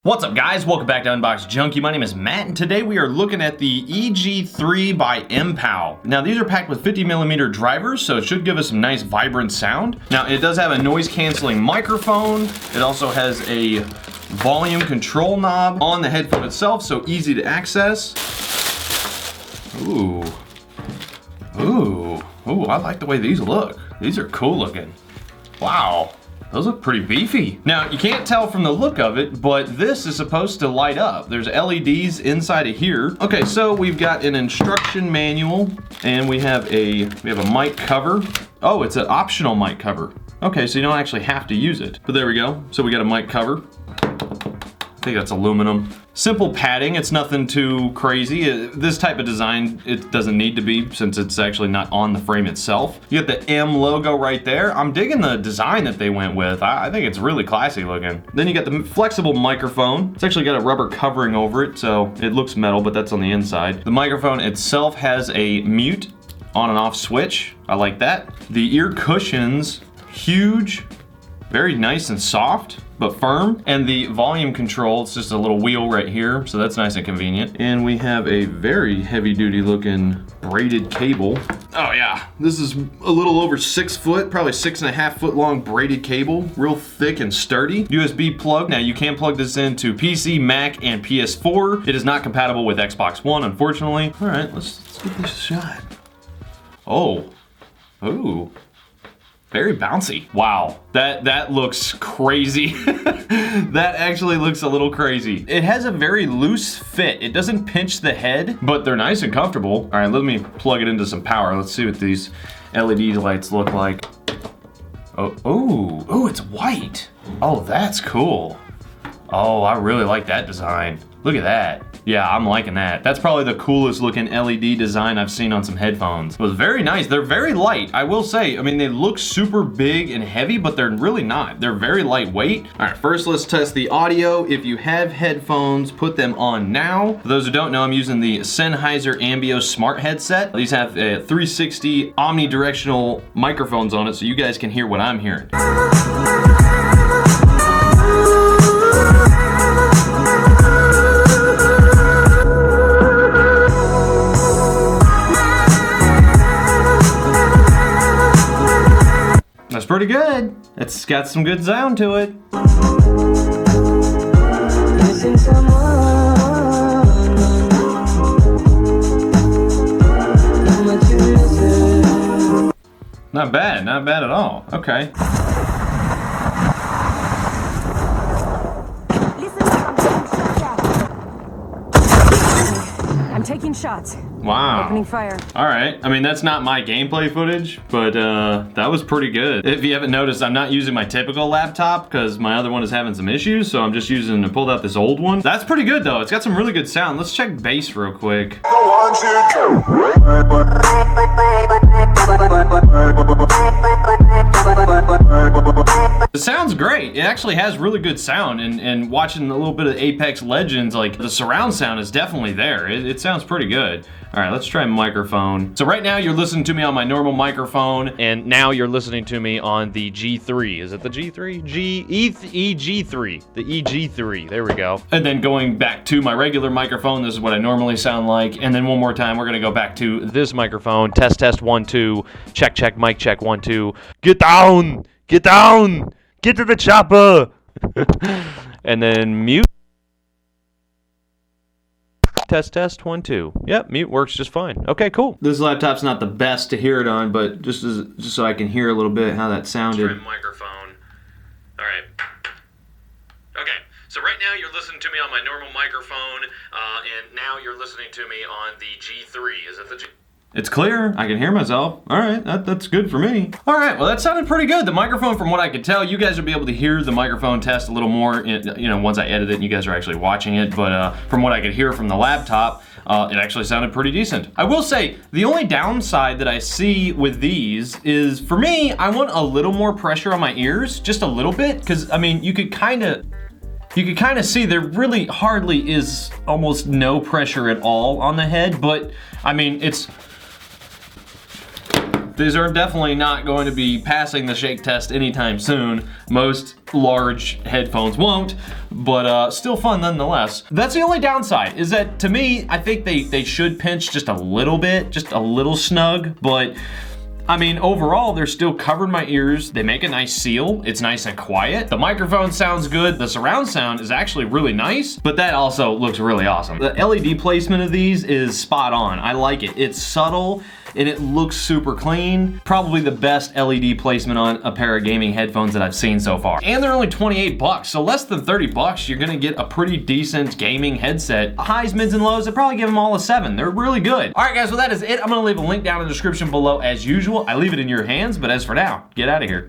What's up guys, welcome back to Unbox Junkie. My name is Matt and today we are looking at the EG3 by Mpow. Now these are packed with 50mm drivers, so it should give us some nice vibrant sound. Now it does have a noise canceling microphone. It also has a volume control knob on the headphone itself, so easy to access. Ooh, I like the way these look. These are cool looking. Wow. Those look pretty beefy. Now, you can't tell from the look of it, but this is supposed to light up. There's LEDs inside of here. Okay, so we've got an instruction manual, and we have a mic cover. Oh, it's an optional mic cover. Okay, so you don't actually have to use it. But there we go. So we got a mic cover. I think that's aluminum. Simple padding, it's nothing too crazy. This type of design, it doesn't need to be since it's actually not on the frame itself. You got the M logo right there. I'm digging the design that they went with. I think it's really classy looking. Then you got the flexible microphone. It's actually got a rubber covering over it, so it looks metal, but that's on the inside. The microphone itself has a mute on and off switch. I like that. The ear cushions, huge, very nice and soft, but firm. And the volume control, it's just a little wheel right here, so that's nice and convenient. And we have a very heavy duty looking braided cable. Oh yeah, this is a little over 6 foot, probably 6.5 foot long braided cable, real thick and sturdy. USB plug, now you can plug this into PC, Mac, and PS4. It is not compatible with Xbox One, unfortunately. All right, let's give this a shot. Oh, ooh. Very bouncy. Wow, that looks crazy. That actually looks a little crazy. It has a very loose fit. It doesn't pinch the head, but they're nice and comfortable. All right, let me plug it into some power. Let's see what these LED lights look like. Oh, it's white. Oh, that's cool. Oh, I really like that design. Look at that. Yeah, I'm liking that. That's probably the coolest looking LED design I've seen on some headphones. It was very nice. They're very light, I will say. I mean, they look super big and heavy, but they're really not. They're very lightweight. All right, first let's test the audio. If you have headphones, put them on now. For those who don't know, I'm using the Sennheiser Ambeo Smart Headset. These have 360 omnidirectional microphones on it, so you guys can hear what I'm hearing. That's pretty good. It's got some good sound to it. Not bad at all. Okay. I'm taking shots. Wow. Opening fire. All right. I mean, that's not my gameplay footage, but that was pretty good. If you haven't noticed, I'm not using my typical laptop because my other one is having some issues, so I'm just using to pull out this old one. That's pretty good though. It's got some really good sound. Let's check bass real quick. It sounds great. It actually has really good sound, and watching a little bit of Apex Legends, like the surround sound is definitely there. It sounds pretty good. All right, let's try microphone. So right now you're listening to me on my normal microphone, and now you're listening to me on the G3. Is it the G3? EG3. The EG3. There we go. And then going back to my regular microphone, this is what I normally sound like. And then one more time, we're gonna go back to this microphone. Test 1 2. Check mic check 1 2. Get down. Get down. Get to the chopper. And then mute. Test 1 2. Yep, mute works just fine. Okay, cool. This laptop's not the best to hear it on, but just so I can hear a little bit how that sounded. Try microphone. All right. Okay, so right now you're listening to me on my normal microphone, and now you're listening to me on the G3. Is it the G? It's clear. I can hear myself. All right, that's good for me. All right, well that sounded pretty good. The microphone, from what I could tell, you guys will be able to hear the microphone test a little more, once I edit it and you guys are actually watching it. But from what I could hear from the laptop, it actually sounded pretty decent. I will say, the only downside that I see with these is, for me, I want a little more pressure on my ears, just a little bit, because I mean, you could kind of see there really hardly is almost no pressure at all on the head, but I mean, it's These are definitely not going to be passing the shake test anytime soon. Most large headphones won't, but still fun nonetheless. That's the only downside, is that to me, I think they should pinch just a little bit, just a little snug, but I mean, overall, they're still covering my ears. They make a nice seal. It's nice and quiet. The microphone sounds good. The surround sound is actually really nice, but that also looks really awesome. The LED placement of these is spot on. I like it. It's subtle and it looks super clean. Probably the best LED placement on a pair of gaming headphones that I've seen so far. And they're only 28 bucks, so less than 30 bucks, you're gonna get a pretty decent gaming headset. Highs, mids, and lows, I'd probably give them all a 7. They're really good. All right, guys, well, that is it. I'm gonna leave a link down in the description below as usual. I leave it in your hands, but as for now, get out of here.